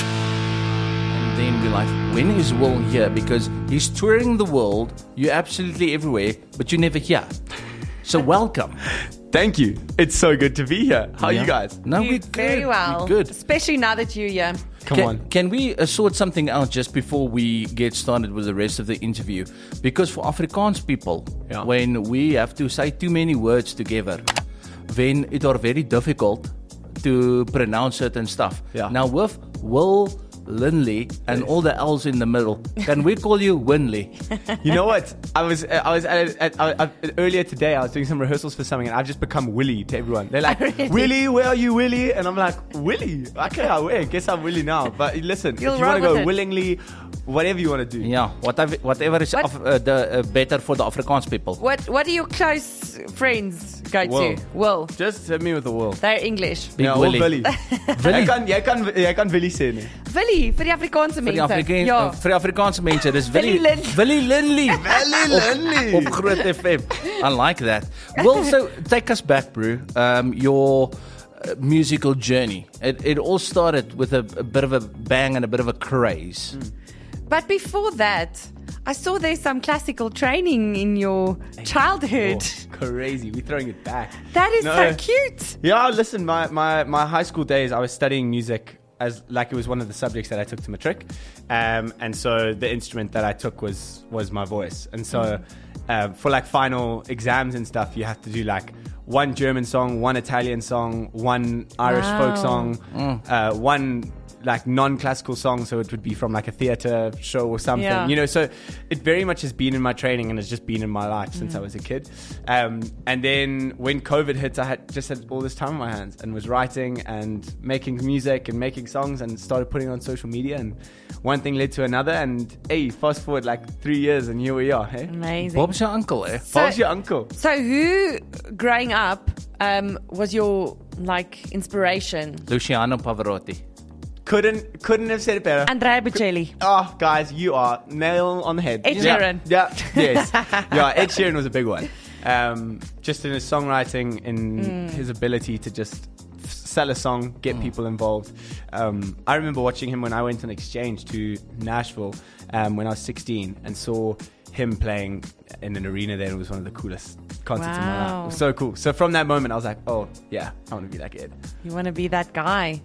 And then we're like, when is Will here? Because he's touring the world. You're absolutely everywhere, but you're never here. So welcome. Thank you. It's so good to be here. How are you guys? No, we're good. Very well. We're good. Especially now that you're here. Come on. Can we sort something out just before we get started with the rest of the interview? Because for Afrikaans people, when we have to say too many words together, then it are very difficult to pronounce certain stuff. Yeah. Now with Will Linley and all the L's in the middle, can we call you Winley? You know what? I was earlier today. I was doing some rehearsals for something, and I've just become Willy to everyone. They're like, Really? Willy, where are you, Willy? And I'm like, Willy? Okay, I guess I'm Willy now. But listen, You'll if you want to roll go with it. willingly, whatever you want to do. Yeah, whatever is better for the Afrikaans people. What do your close friends go Will. to? Will. Just hit me with the will. They're English. Big Ja, Willy. Willy. Jy kan Willy sê nie. Willy, vir die Afrikaanse Vir die mense. Ja. vir die Afrikaanse mense, dis Willy Willy Linley. Willy Linley. Op Groot FM. I like that. Well, so take us back, bro. Your musical journey. It all started with a bit of a bang and a bit of a craze. But before that, I saw there's some classical training in your childhood. Oh, crazy. We're throwing it back. That is so cute. Yeah, listen, my high school days, I was studying music as like it was one of the subjects that I took to matric. And so the instrument that I took was my voice. And so for like final exams and stuff, you have to do like one German song, one Italian song, one Irish folk song, one like non-classical song, so it would be from like a theater show or something, you know. So it very much has been in my training and has just been in my life since I was a kid. And then when COVID hit, I had all this time on my hands and was writing and making music and making songs and started putting it on social media, and one thing led to another, and hey, fast forward like 3 years and here we are. Hey, Amazing. Bob's your uncle, eh? Bob's your uncle. So who, growing up, was your like inspiration? Luciano Pavarotti. Couldn't have said it better. Andrea Bocelli. Oh, guys, you are nail on the head. Ed Sheeran. Yeah, yes. Yeah, Ed Sheeran was a big one. Just in his songwriting, in his ability to just sell a song, get people involved. I remember watching him when I went on exchange to Nashville when I was 16 and saw him playing in an arena there. It was one of the coolest concerts in my life. It was so cool. So from that moment, I was like, oh, yeah, I want to be that kid. You want to be that guy.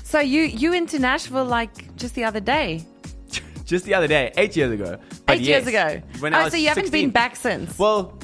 So you went to Nashville like just the other day? Just the other day, 8 years ago. But 8 years ago. When I was so you haven't 16. been back since? Well,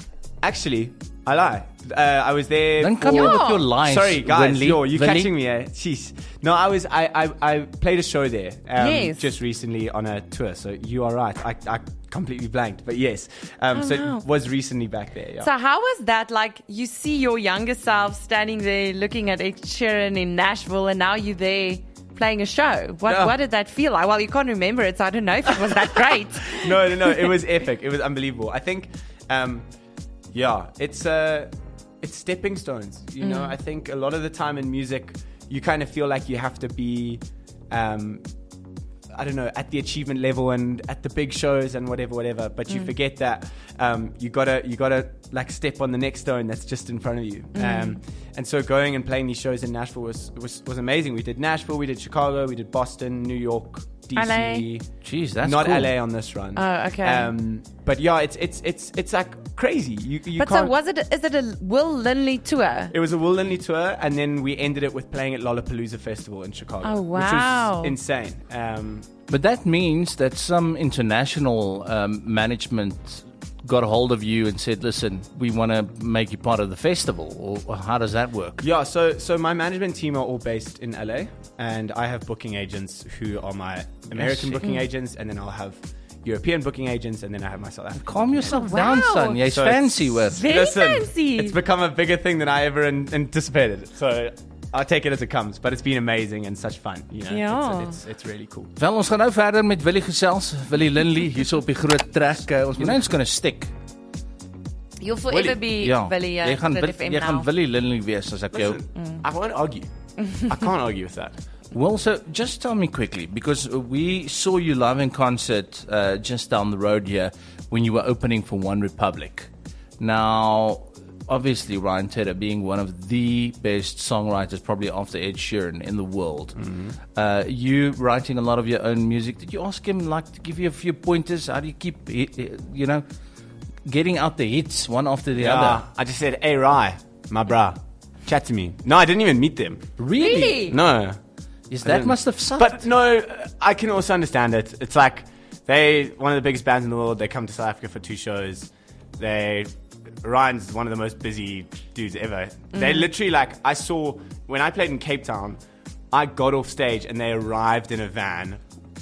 actually, I lie. I was there. Don't come in with your lies. Sorry, guys. Winley. You're Winley. catching me, eh? Jeez. No, I played a show there Yes. just recently on a tour. So you are right. I completely blanked. But yes. So wow. it was recently back there. Yeah. So how was that? Like, you see your younger self standing there looking at Ed Sheeran in Nashville, and now you're there playing a show. What did that feel like? Well, you can't remember it, so I don't know if it was that great. No. It was epic. It was unbelievable. I think, it's stepping stones. You know, I think a lot of the time in music, you kind of feel like you have to be, I don't know, at the achievement level and at the big shows and whatever. But you forget that you gotta like step on the next stone that's just in front of you. And so going and playing these shows in Nashville was amazing. We did Nashville, we did Chicago, we did Boston, New York, DC. LA. Jeez, that's not cool. LA on this run. Oh, okay. But yeah, it's like crazy. You But can't. so is it a Will Linley tour? It was a Will Linley tour, and then we ended it with playing at Lollapalooza Festival in Chicago. Oh, wow. Which was insane. But that means that some international management got a hold of you and said, listen, we want to make you part of the festival. Or how does that work? Yeah, so my management team are all based in LA, and I have booking agents who are my American booking agents, and then I'll have European booking agents, and then I have my South African. Calm yourself Wow. down, son. Jy's So fancy it's- with. Very fancy. It's become a bigger thing than I ever anticipated. So I'll take it as it comes, but it's been amazing and such fun. You know, Ja. it's really cool. Wel, ons gaan nou verder met Willie gesels. Willie Linley, hierso op die groot trek. Ons moet nou eens kunnen stick. You'll forever be Ja, Willie. jy gaan FM jy gaan now. Willie Linley wees as ek jou. Listen, I won't argue. I can't argue with that. Well, so just tell me quickly, because we saw you live in concert just down the road here when you were opening for One Republic. Now, obviously Ryan Tedder being one of the best songwriters, probably after Ed Sheeran, in the world. You writing a lot of your own music. Did you ask him to give you a few pointers? How do you keep, getting out the hits one after the other? I just said, hey, Rye, my brah, chat to me. No, I didn't even meet them. Really? No. Yes, that must have sucked. But no, I can also understand it. It's like one of the biggest bands in the world. They come to South Africa for 2 shows. Ryan's one of the most busy dudes ever. They literally I saw when I played in Cape Town, I got off stage and they arrived in a van,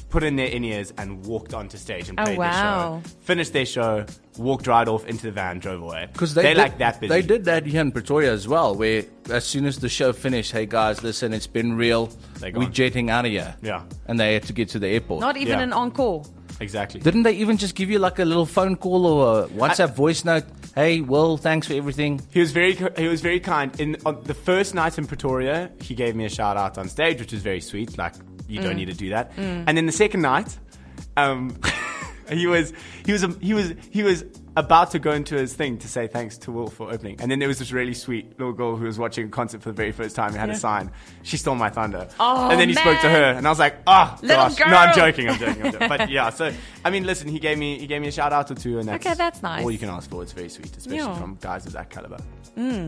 put in their in-ears and walked onto stage and played their show. Finished their show, walked right off into the van, drove away. Because they're that busy. They did that here in Pretoria as well, where as soon as the show finished, hey guys, listen, it's been real. We're jetting out of here. Yeah. And they had to get to the airport. Not even an encore. Exactly. Didn't they even just give you a little phone call or a WhatsApp voice note? Hey, Will, thanks for everything. He was very kind. On the first night in Pretoria, he gave me a shout out on stage, which was very sweet. You don't need to do that. And then the second night, he was about to go into his thing to say thanks to Will for opening. And then there was this really sweet little girl who was watching a concert for the very first time and had a sign. She stole my thunder. Oh, and then he spoke to her and I was like, oh, little gosh. girl. No, I'm joking. But yeah, so, I mean, listen, he gave me a shout out or two and that's nice. all you can ask for. It's very sweet, especially from guys of that caliber.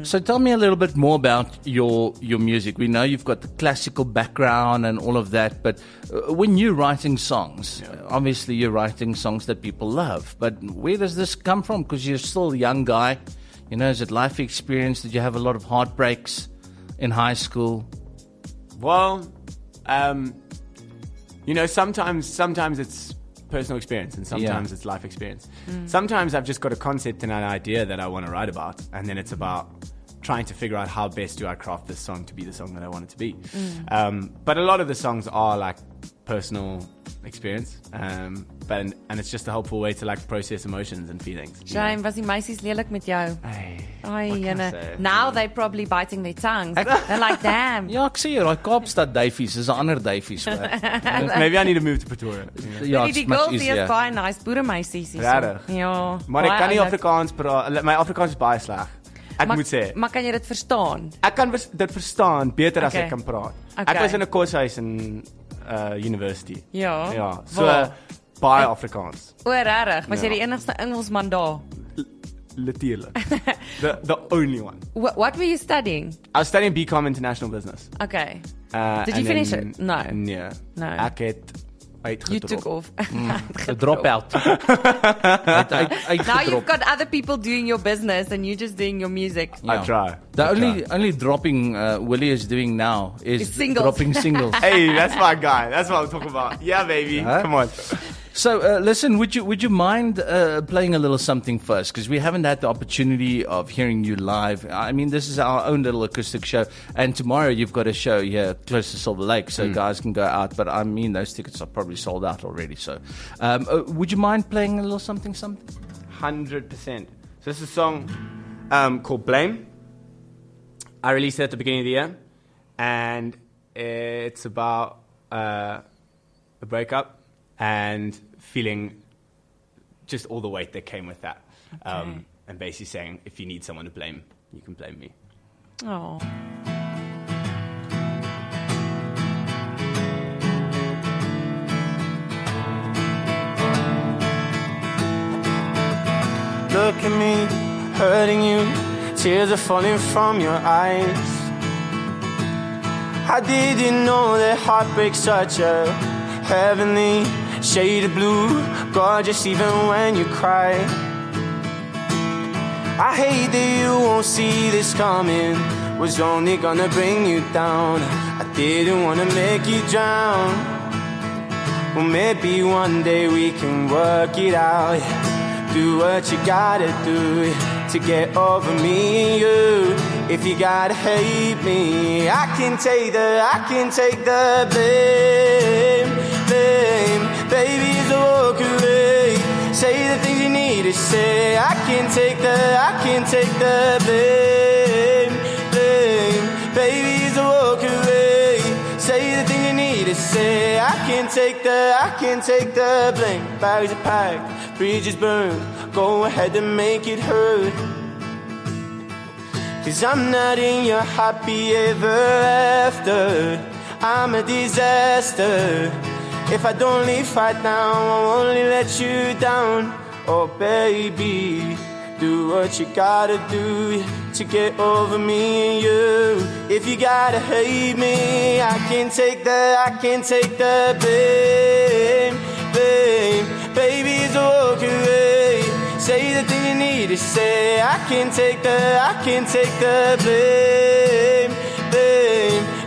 So tell me a little bit more about your music. We know you've got the classical background and all of that, but when you're writing songs, obviously you're writing songs that people love, but where does this come from? Because you're still a young guy. Is it life experience? Did you have a lot of heartbreaks in high school? Well, sometimes it's personal experience and sometimes it's life experience. Sometimes I've just got a concept and an idea that I want to write about, and then it's about trying to figure out how best do I craft this song to be the song that I want it to be. But a lot of the songs are personal experience, and it's just a helpful way to process emotions and feelings. Shame, was die meisies lelik met jou? Ay, now they're probably biting their tongues. They're like, damn. Ja, ek sê daai Kaapstad duifies is 'n ander duifies. Maybe I need to move to Pretoria. Ja, die girls hier is baie nice boeremeisies hier. Regtig? Ja. Maar ek kan nie Afrikaans praat. My Afrikaans is baie sleg. Ek moet sê. Maar kan jy dit verstaan? Ek kan dit verstaan beter as ek kan praat. Okay. Ek was in 'n koshuis in university. Ja. So baie Afrikaans. O, regtig? Was jy die enigste Engelsman daar? Letterlijk. the only one. What were you studying? I was studying BCom International Business. Okay. Did you finish it? No. Nee. No. Ek het You took off. The dropout. Now you've got other people doing your business and you're just doing your music. I try. The only dropping Willie is doing now is singles. dropping singles. Hey, that's my guy. That's what I'm talking about. Yeah, baby. Come on. So, listen, would you mind playing a little something first? Because we haven't had the opportunity of hearing you live. I mean, this is our own little acoustic show. And tomorrow you've got a show here close to Silver Lake, so guys can go out. But I mean, those tickets are probably sold out already. So, would you mind playing a little something? 100%. So this is a song called Blame. I released it at the beginning of the year. And it's about a breakup. And feeling just all the weight that came with that. Okay. And basically saying, if you need someone to blame, you can blame me. Oh. Look at me, hurting you. Tears are falling from your eyes. How did you know that heartbreak's such a heavenly shade of blue, gorgeous even when you cry? I hate that you won't see this coming, was only gonna bring you down. I didn't wanna make you drown. Well, maybe one day we can work it out. Do what you gotta do to get over me and you. If you gotta hate me, I can take the blame. Baby, so walk away. Say the things you need to say. I can take the blame. Baby, so walk away. Say the things you need to say. I can take the blame. Bags are packed, bridges burned. Go ahead and make it hurt. 'Cause I'm not in your happy ever after. I'm a disaster. If I don't leave right now, I'll only let you down. Oh baby, do what you gotta do to get over me and you. If you gotta hate me, I can take the blame. Baby, so walk away. Say the thing you need to say. I can take the blame.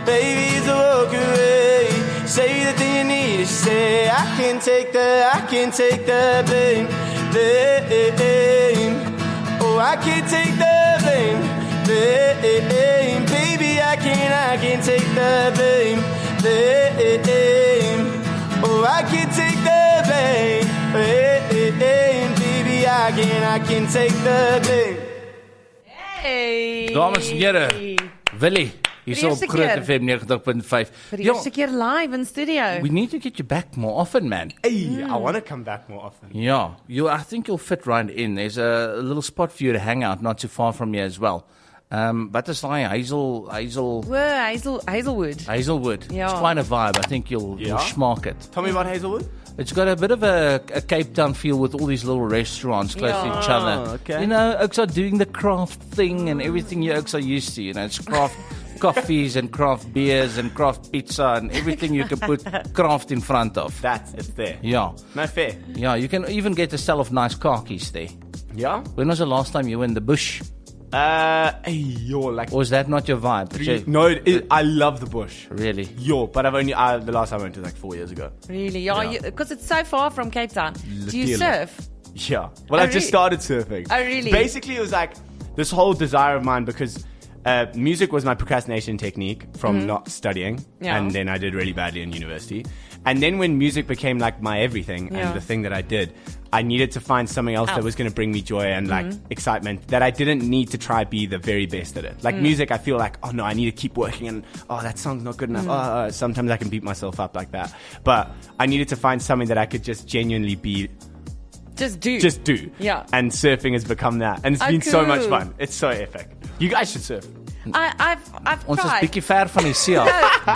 Baby, so walk away. Say the thing you need to say. I can take the blame. Oh, I can take the blame. Baby, I can take the blame. Oh, I can take the blame. Baby, I can take the blame. Hey. Dames en here, Willie. Hier's op Groot FM 90.5. Vir die eerste keer live in studio. We need to get you back more often, man. Hey, I want to come back more often. Yeah, I think you'll fit right in. There's a little spot for you to hang out not too far from here as well. But it's like Hazelwood. Hazelwood. Yeah. It's quite a vibe. I think you'll schmark it. Tell me about Hazelwood. It's got a bit of a Cape Town feel with all these little restaurants close to each other. Okay. You know, Oaks are doing the craft thing and everything you Oaks are used to. You know, it's craft coffees and craft beers and craft pizza and everything you can put craft in front of. It's there. Yeah. No fair. Yeah, you can even get a sell of nice car keys there. Yeah? When was the last time you were in the bush? Like... Or is that not your vibe? No, I love the bush. Really? But the last time I went was like 4 years ago. Really? Yeah, because it's so far from Cape Town. Do you surf? Yeah. Well, I just started surfing. Oh, really? Basically, it was like this whole desire of mine because music was my procrastination technique from not studying. Yeah. And then I did really badly in university. And then when music became like my everything and the thing that I did, I needed to find something else that was going to bring me joy and like excitement that I didn't need to try be the very best at it. Like music, I feel like, oh no, I need to keep working and that song's not good enough. Sometimes I can beat myself up like that. But I needed to find something that I could just genuinely be. Just do. Yeah. And surfing has become that. And it's been so much fun. It's so epic. You guys should surf. I've Ons tried. is bietjie ver van die see af.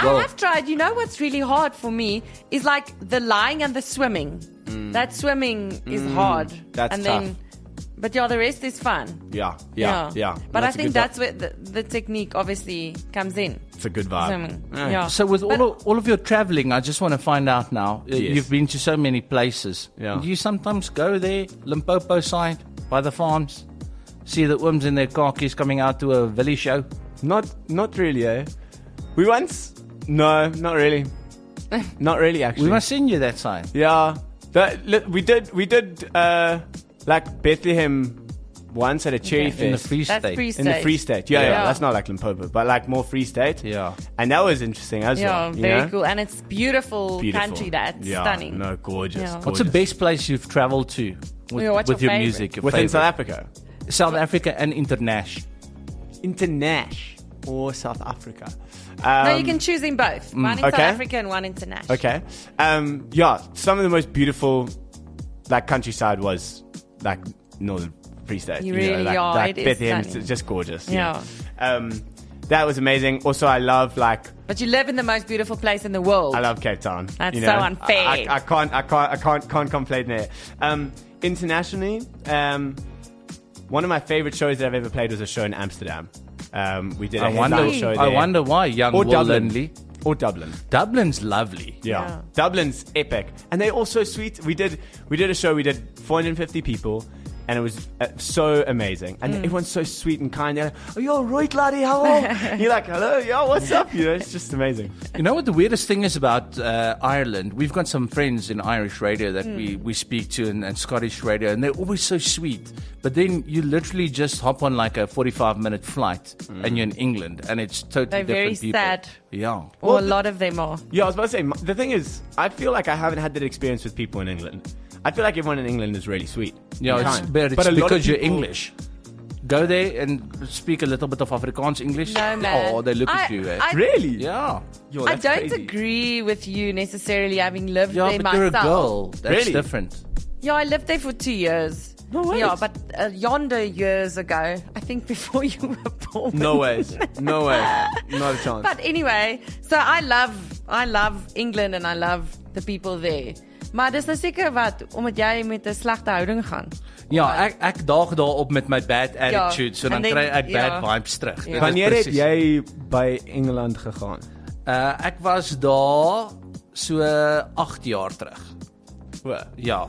No, I've tried. You know what's really hard for me is like the lying and the swimming. That swimming is hard. That's and tough. then, but the rest is fun. Yeah. But I think that's where the technique obviously comes in. It's a good vibe. Swimming. Yeah. So with all of your traveling, I just want to find out now. You've been to so many places. Yeah. Do you sometimes go there, Limpopo side, by the farms? See the ooms in their car keys coming out to a Willie show? Not really, eh? We once... No, not really. Not really, actually. We must send you that sign. Yeah. We did like Bethlehem once at a cherry fest. In the Free State. That's Free State. In the Free State. Yeah. That's not like Limpopo, but like more Free State. Yeah. And that was interesting as well. Yeah, very cool. And it's beautiful country that's stunning. No, gorgeous. Yeah. What's the best place you've traveled to with your music? Your Within favorite? South Africa? South Africa and international. International or South Africa? No, you can choose in both. One in South Africa and one international. Okay. Some of the most beautiful like countryside was like Northern Free State. You really are. Like it Bethlehem, is it's just gorgeous. Yeah. That was amazing. Also, I love like. But you live in the most beautiful place in the world. I love Cape Town. That's so unfair. I can't complain there. Internationally, one of my favorite shows that I've ever played was a show in Amsterdam. We did a headline show there. I wonder why young Will Linley. Or Dublin. Dublin's lovely. Yeah. Dublin's epic. And they're all so sweet. We did a show, we did 450 people, and it was so amazing. And everyone's so sweet and kind. They're like, oh, you're right, laddie, hello. You're like, hello, yo, what's up? You know, it's just amazing. You know what the weirdest thing is about Ireland? We've got some friends in Irish radio that we speak to and Scottish radio, and they're always so sweet. But then you literally just hop on like a 45-minute flight and you're in England, and it's totally different people. They're very sad. Yeah. Or a lot of them are. Yeah, I was about to say, the thing is, I feel like I haven't had that experience with people in England. I feel like everyone in England is really sweet. Yeah, but it's because you're English. Go there and speak a little bit of Afrikaans English. No, man. Oh, they look at you. Really? Yeah. Yo, I don't crazy. agree with you necessarily, having lived there but myself. you're a girl. That's Really? different. Yeah, I lived there for 2 years. No way. Yeah, but yonder years ago, I think before you were born. No ways. No way. Not a chance. But anyway, so I love England and I love the people there. Maar dis nou seker wat omdat jy met 'n slegte houding gaan. Ja, ek daag daarop met my bad attitude, so dan kry ek bad vibes terug. Ja. Wanneer het jy by Engeland gegaan? Ek was daar so 8 jaar terug. Ja.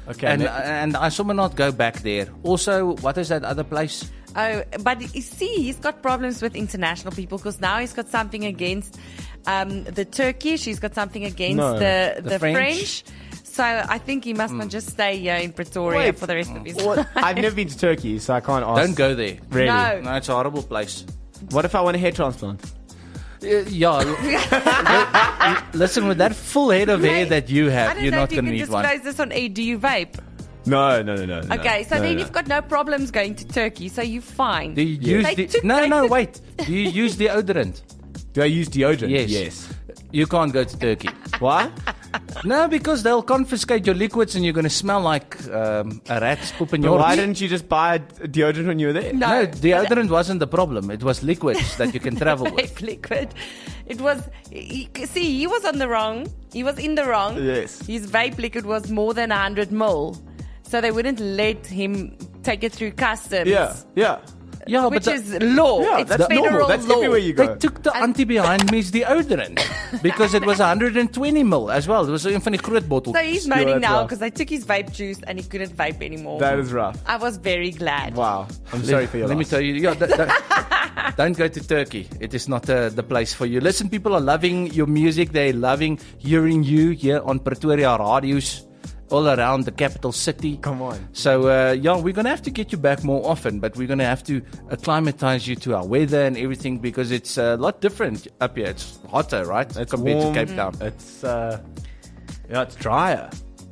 Okay. And I somehow not go back there. Also, what is that other place? Oh, but you see, he's got problems with international people because now he's got something against the Turkish. He's got something against the French. So I think he must not just stay here in Pretoria for the rest of his life. I've never been to Turkey, so I can't ask. Don't go there. Really? No, it's a horrible place. What if I want a hair transplant? Yeah. Listen, with that full head of hair that you have, you're not going to need one. I don't know if you can disclose this on air. Do you vape? No. Okay, so then you've got no problems going to Turkey, so you're fine. Do you use wait. Do you use deodorant? Do I use deodorant? Yes. You can't go to Turkey. Why? No, because they'll confiscate your liquids and you're going to smell like a rat's poop in your... Why didn't you just buy deodorant when you were there? No, deodorant wasn't the problem. It was liquids that you can travel with. Liquid. It was... he was on the wrong. He was in the wrong. Yes. His vape liquid was more than 100 ml. So they wouldn't let him take it through customs. Yeah, which is law. Yeah, it's that's federal normal. That's law. everywhere you go. They took the anti-behind me's deodorant because it was 120 ml as well. It was one van die groot bottles. So he's moaning now because they took his vape juice and he couldn't vape anymore. That is rough. I was very glad. Wow. I'm sorry for your Let me tell you, don't go to Turkey. It is not the place for you. Listen, people are loving your music. They're loving hearing you here on Pretoria radios all around the capital city. Come on. So, we're going to have to get you back more often, but we're going to have to acclimatize you to our weather and everything because it's a lot different up here. It's hotter, right? It's compared warm. to Cape Town. It's drier.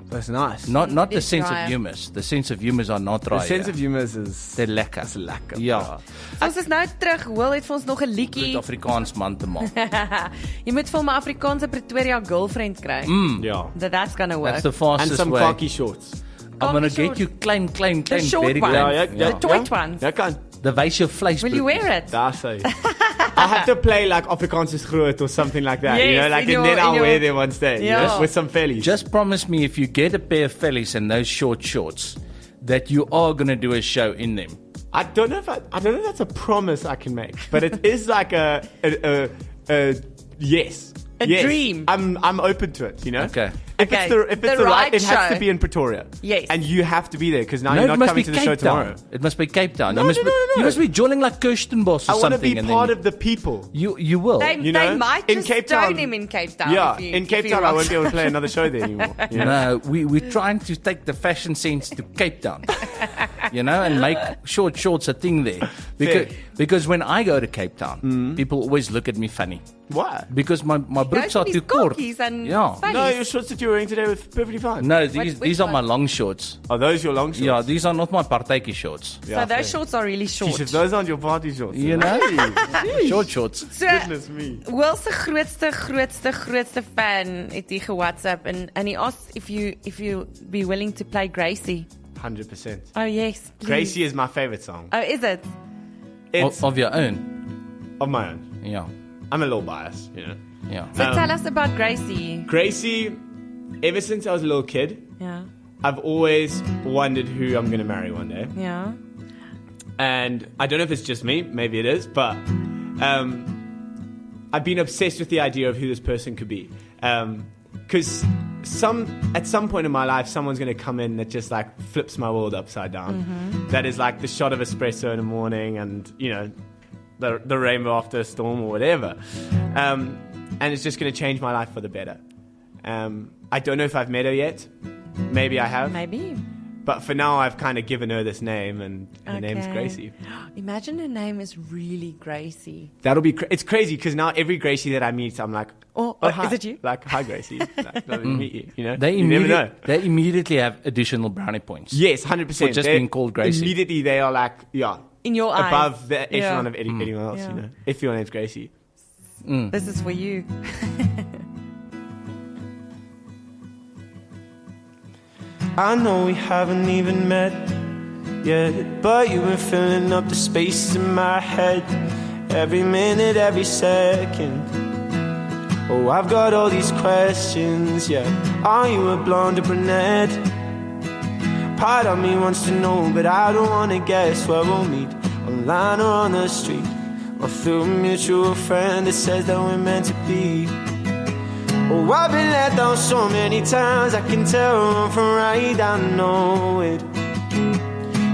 That's nice. Not the sense of humus. The sense of humus are not dry. The sense of humus is... They're lekker. It's lekker. Ja. Ons is nou terug. Will het vir ons nog 'n liedjie. Goed Afrikaans man te maak. Jy moet vir hom 'n Afrikaanse Pretoria girlfriend kry. Yeah. That's gonna work. That's the fastest And some way. khaki shorts. I'm going to Khaki get you klein, The short very one. klein. The tight ones. Ja kan. The wys jou vleis. Will you wear it? Daar sê. I have to play like Afrikaans is groot or something like that. Yes, you know, like in and then your- I'll in wear your- them on stage. Yeah. You know, with some fellies. Just promise me if you get a pair of fellies and those short shorts that you are going to do a show in them. I don't know if that's a promise I can make, but it is like a yes. A Yes. dream. I'm open to it, you know? Okay. If Okay. it's the The right, right it has show. to be in Pretoria. Yes. And you have to be there because now No, you're it not must coming be to the show Cape Town. tomorrow. It must be Cape Town. No, you must no, no, no, You no. must be jolling like Kirstenbosch or I want to something. be and part then of the people. You will. They You know, might in just Cape stone Town- him in Cape Town. Yeah, if you, in Cape if he Town I rocks. won't be able to play another show there anymore. You know? No, we're trying to take the fashion sense to Cape Town, you know, and make short shorts a thing there. Because when I go to Cape Town, people always look at me funny. Why? Because my broeks are with too his kort. khakis and Yeah. funny. No, your shorts that you're wearing today were perfectly fine. No, Which these are my one? long shorts. Are those your long shorts? Yeah, these are not my partytjie shorts. So Yeah, those fair. shorts are really short. Jeez, if those aren't your party shorts. You know, short shorts. So, Goodness me. Will se grootste fan het hier ge-WhatsApp and he asked if you be willing to play Gracie. 100%. Oh yes, please. Gracie is my favorite song. Oh, is it? It's Of your own. of my own. Yeah, I'm a little biased, you know. yeah. So tell us about Gracie. Gracie, ever since I was a little kid, Yeah, I've always wondered who I'm going to marry one day. yeah. And I don't know if it's just me, maybe it is, but I've been obsessed with the idea of who this person could be. Because at some point in my life, someone's going to come in that just like flips my world upside down. That is like the shot of espresso in the morning and, you know, the rainbow after a storm or whatever. And it's just going to change my life for the better. I don't know if I've met her yet. Maybe I have. Maybe. But for now, I've kind of given her this name, and her name's Okay. Gracie. Imagine her name is really Gracie. That'll be it's crazy because now every Gracie that I meet, I'm like, Oh, hi. is it you? Like, hi Gracie, like, lovely to meet you. You know, They you never know. They immediately have additional brownie points. Yes, 100%. For just being called Gracie. Immediately, they are like, In your eyes. above the echelon Yeah. of anyone else. Yeah. You know, if your name's Gracie. This is for you. I know we haven't even met, yeah. But you've been filling up the spaces in my head, every minute, every second. Oh, I've got all these questions, yeah. Are you a blonde or brunette? Part of me wants to know, but I don't wanna guess where we'll meet, online or on the street, or through a mutual friend that says that we're meant to be. Oh, I've been let down so many times, I can tell wrong from right, I know it.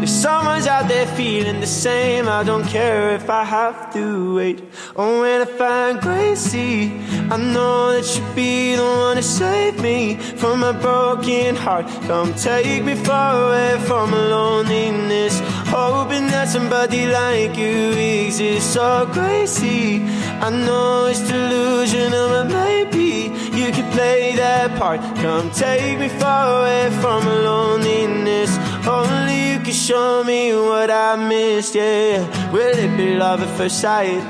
If someone's out there feeling the same, I don't care if I have to wait. Oh, when I find Gracie, I know that you'll be the one to save me from my broken heart. Come take me far away from my loneliness, hoping that somebody like you exists. Oh, Gracie, I know it's delusional, but maybe you could play that part. Come take me far away from my loneliness, only you can show me what I missed, yeah. Will it be love at first sight?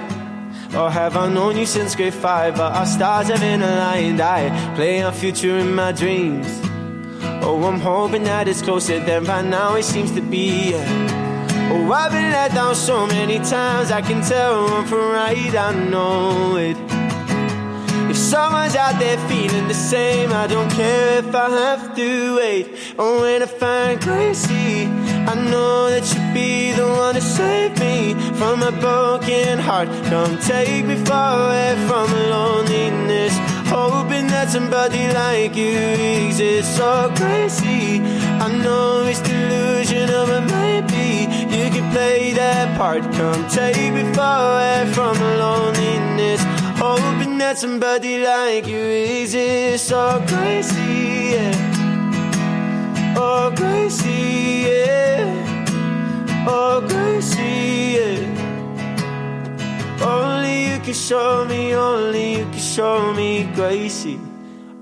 Or have I known you since grade 5? But our stars have been aligned. I play our future in my dreams. Oh, I'm hoping that it's closer than by now it seems to be, yeah. Oh, I've been let down so many times, I can tell wrong from right, I know it. If someone's out there feeling the same, I don't care if I have to wait. Oh, when I find Gracie, I know that you'll be the one to save me from a broken heart. Come take me far away from loneliness, hoping that somebody like you exists. Oh, Gracie, I know it's delusional, but maybe you can play that part. Come take me far away from loneliness, hoping that somebody like you exists. Oh, Gracie, yeah. Oh, Gracie, yeah. Oh, Gracie, yeah. Only you can show me, only you can show me, Gracie.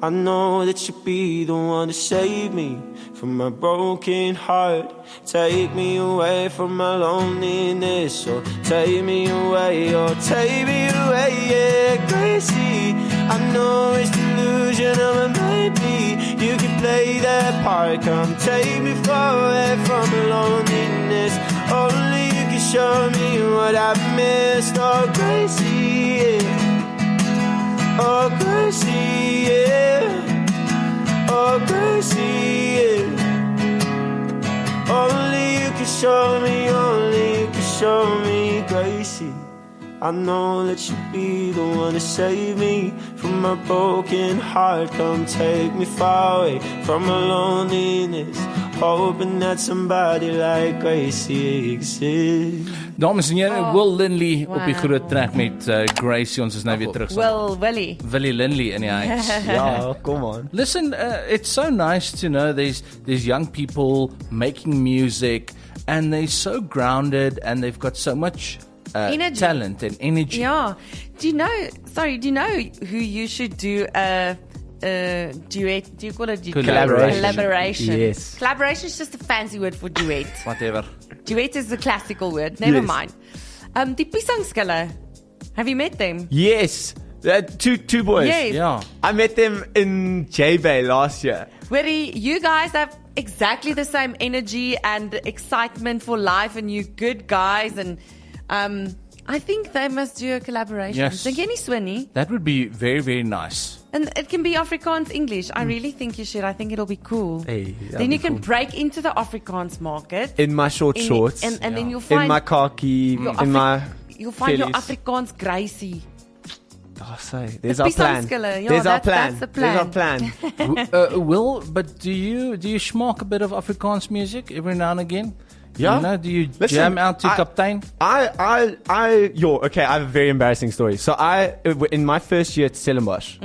I know that you'll be the one to save me from my broken heart. Take me away from my loneliness, or take me away, or take me away, yeah, Gracie. I know it's delusional, but maybe you can play that part. Come take me far away from loneliness, only you can show me what I've missed. Oh, Gracie, yeah. Oh, Gracie, yeah. Oh, Gracie, yeah. Only you can show me, only you can show me, Gracie. I know that you'll be the one to save me from my broken heart. Come take me far away from my loneliness, hoping that somebody like Gracie exists. Dames en heren, Will Linley op die groot trek met Gracie. Ons is nou weer terug. Willie Linley in die huis. Yeah, come on. Listen, it's so nice to know there's young people making music, and they're so grounded, and they've got so much talent and energy. Yeah. Do you know who you should do a duet? Do you call it collaboration? Yes. Collaboration is just a fancy word for duet. Whatever. Duet is the classical word. Never mind. Die Pisangskille. Have you met them? Yes. Two boys. Yes. Yeah. I met them in J-Bay last year. You guys have exactly the same energy and excitement for life, and you're good guys, and I think they must do a collaboration. Yes. Dink jy nie so nie? That would be very, very nice. And it can be Afrikaans English. I really think you should. I think it'll be cool. Hey, then you can break into the Afrikaans market. In my short shorts. And then you'll find in my khaki. You'll find your Phillies. Afrikaans Gracie. Oh, sorry. There's our plan. Yeah, There's our plan. That's the plan. There's our plan. Will, but do you schmaak a bit of Afrikaans music every now and again? Yeah. You know, do you jam out to Kaptein? Okay, I have a very embarrassing story. So in my first year at Stellenbosch,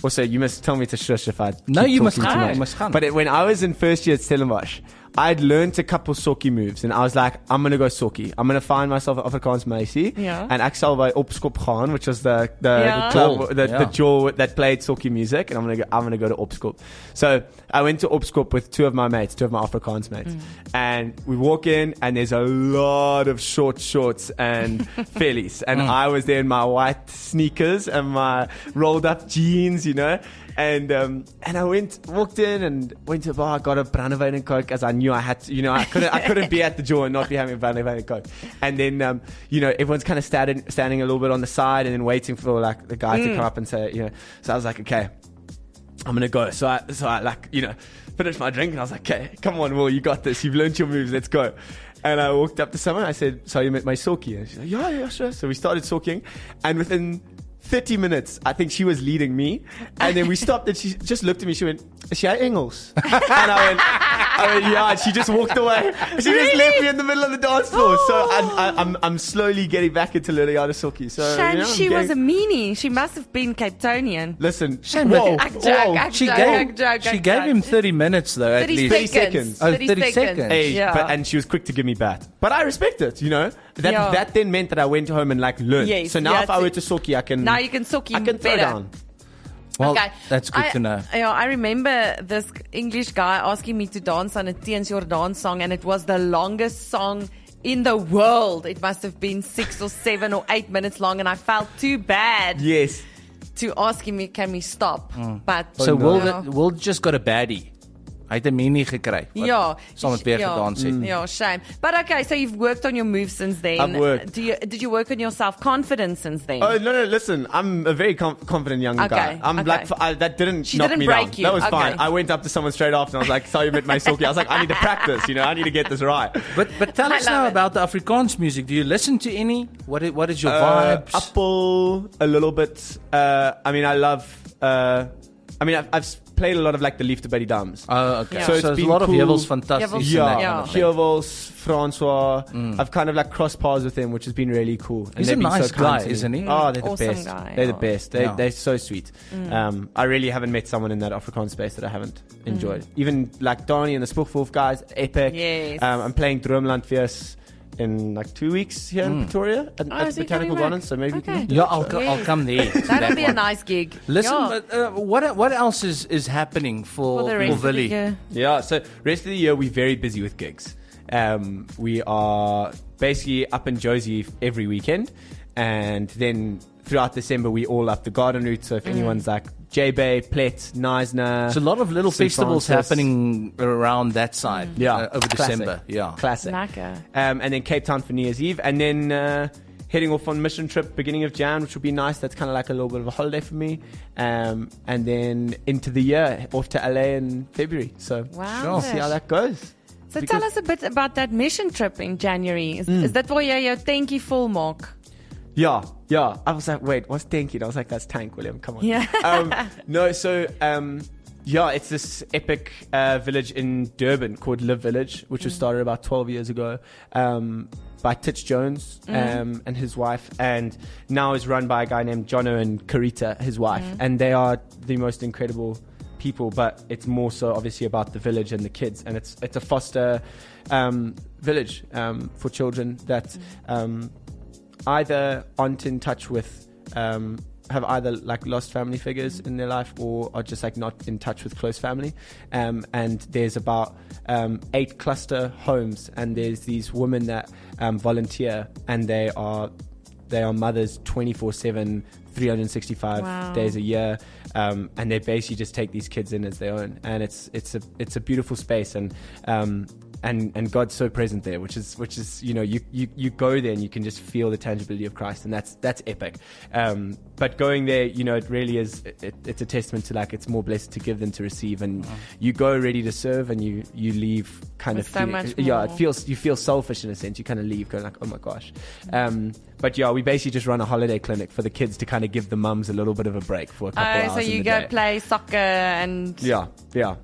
also you must tell me to shush if I No, you must gaan. But when I was in first year at Stellenbosch, I'd learned a couple sokkie moves, and I was like, I'm going to go sokkie. I'm going to find myself an Afrikaans meisie. Yeah. And ek sal by Opskop gaan, which was the Yeah. club, the jaw that played sokkie music, and I'm going to go to Opskop. So I went to Opskop with two of my Afrikaans mates. And we walk in, and there's a lot of short shorts and Phillies. And I was there in my white sneakers and my rolled up jeans, you know. And I walked in and went to a bar, got a brandewijn and Coke, as I knew I had to, I couldn't be at the door and not be having a brandewijn and Coke. And then, everyone's kind of standing a little bit on the side and then waiting for like the guy to come up and say, so I was like, okay, I'm going to go. So I like, finished my drink and I was like, okay, come on, Will, you got this. You've learned your moves. Let's go. And I walked up to someone. I said, so you met my Soki? And she's like, yeah, sure. So we started soaking. And within 30 minutes, I think she was leading me. And then we stopped and she just looked at me. She went, is she Engels? And I went, yeah. And she just walked away. She just left me in the middle of the dance floor. So I'm slowly getting back into learning how to Soki. So, Shame she was a meanie. She must have been Cape Townian. Listen, she gave him 30 minutes though, at least. 30 seconds. Oh, 30 seconds. Hey, and she was quick to give me bat. But I respect it, That then meant that I went home and like learned. Yes, so now if I were to Soki, I can... Now you can Soki I can throw better. down. Well, that's good to know. I remember this English guy asking me to dance on a Teens Your Dance song, and it was the longest song in the world. It must have been 6 or 7 or 8 minutes long, and I felt too bad. Yes. To ask him, can we stop? But so Will just got a baddie. Hy het 'n mini gekry. Saam met weer gedans het. Yeah, shame. But okay, so you've worked on your moves since then. I've worked. Did you work on your self-confidence since then? Oh, no, listen. I'm a very confident young guy. I'm like, that didn't knock me down. You. That was fine. I went up to someone straight after and I was like, sorry, you met my Soki. I was like, I need to practice, I need to get this right. But tell us now about the Afrikaans music. Do you listen to any? What is your vibes? Apple, a little bit. I love... I've played a lot of like the Liefde by die Dams. Oh, okay. Yeah. So there's a lot of Jewels fantastic. Jewels, Francois. I've kind of like crossed paths with them, which has been really cool. He's a nice guy, isn't he? Oh, they're awesome the best. Guy. They're the best. They're so sweet. I really haven't met someone in that Afrikaans space that I haven't enjoyed. Even like Donnie and the Spookwolf guys, epic. Yes. I'm playing Droomlandfees in like 2 weeks here in Pretoria at the Botanical Gardens, so maybe I'll come there. That'll be a nice gig. Listen, what else is happening for Willie? So rest of the year we're very busy with gigs. We are basically up in Josie every weekend, and then throughout December we all up the garden route. So if anyone's like J-Bay, Plet, Neisner. So a lot of little festivals happening around that side over December. Yeah. Classic. And then Cape Town for New Year's Eve. And then heading off on mission trip beginning of Jan, which will be nice. That's kind of like a little bit of a holiday for me. And then into the year, off to LA in February. So we'll see how that goes. So tell us a bit about that mission trip in January. Is that waar jy jou tentjie vol maak? Yeah. I was like, wait, what's Tanky? I was like, that's Tank, William. Come on. Yeah. It's this epic village in Durban called Live Village, which was started about 12 years ago by Titch Jones and his wife, and now is run by a guy named Jono and Karita, his wife. And they are the most incredible people, but it's more so obviously about the village and the kids. And it's a foster village for children that... either aren't in touch with, have either like lost family figures in their life or are just like not in touch with close family. And there's about 8 cluster homes, and there's these women that volunteer, and they are mothers 24/7, 365 days a year. And they basically just take these kids in as their own. And it's a beautiful space. And God's so present there, which is you go there and you can just feel the tangibility of Christ, and that's epic. But going there, it really is. It's a testament to like it's more blessed to give than to receive, and you go ready to serve, and you leave kind of feeling, you feel selfish in a sense. You kind of leave going like, oh my gosh. But we basically just run a holiday clinic for the kids to kind of give the mums a little bit of a break for a couple hours. So you go play soccer and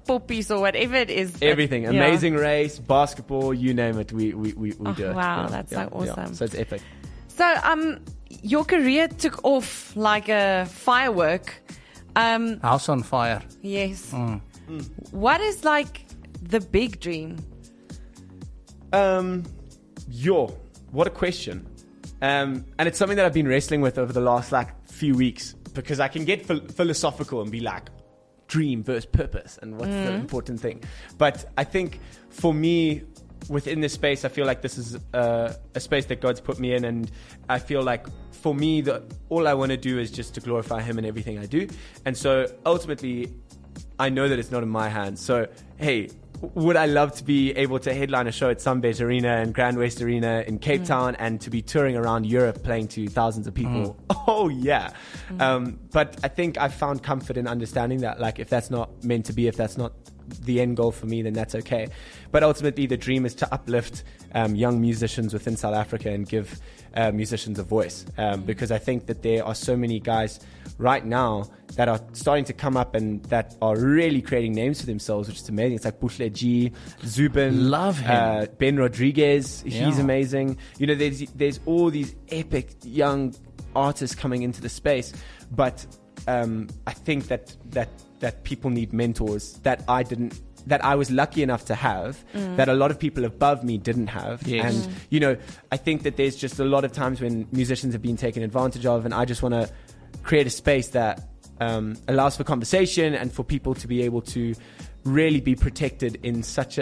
poppies or whatever it is. Everything, Amazing Race, basketball, you name it, we do it. Wow, that's so awesome. Yeah. So it's epic. So your career took off like a firework. House on fire. Yes. What is like the big dream? What a question. And it's something that I've been wrestling with over the last like few weeks, because I can get philosophical and be like dream versus purpose and what's the important thing. But I think for me, within this space, I feel like this is a space that God's put me in, and I feel like for me, all I want to do is just to glorify Him in everything I do. And so ultimately, I know that it's not in my hands. So, hey, would I love to be able to headline a show at Sunbet Arena and Grand West Arena in Cape Town and to be touring around Europe playing to thousands of people? Oh, yeah. But I think I found comfort in understanding that, like, if that's not meant to be, if that's not the end goal for me, then that's okay. But ultimately, the dream is to uplift young musicians within South Africa and give musicians a voice. Because I think that there are so many guys right now that are starting to come up and that are really creating names for themselves, which is amazing. It's like Buhle G, Zubin, love him. Ben Rodriguez, he's amazing. You know, there's all these epic young artists coming into the space, but I think that people need mentors that I was lucky enough to have, that a lot of people above me didn't have. Yes. And, you know, I think that there's just a lot of times when musicians have been taken advantage of, and I just want to create a space that allows for conversation and for people to be able to really be protected in such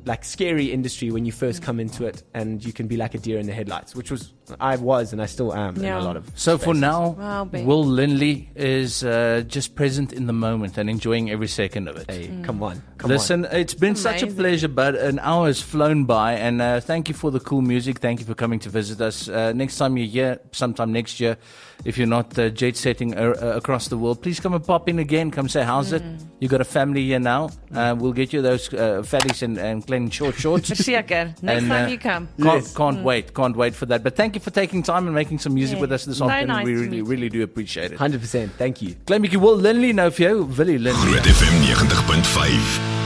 like scary industry when you first come into it, and you can be like a deer in the headlights, which I was and I still am in a lot of So spaces. for now, Will Linley is just present in the moment and enjoying every second of it. Hey, come on. Listen, it's been such a pleasure, but an hour has flown by, and thank you for the cool music. Thank you for coming to visit us. Next time you're here, sometime next year, if you're not jet setting across the world, please come and pop in again. Come say, how's it? You got a family here now. We'll get you those fatties and clean shorts. Verseker. Next time you come. Can't wait for that. But thank you for taking time and making some music with us this afternoon. Nice We really do appreciate it. 100%. Thank you. Klein bietjie Will Linley nou vir jou, Willie Linley. Groot FM 90.5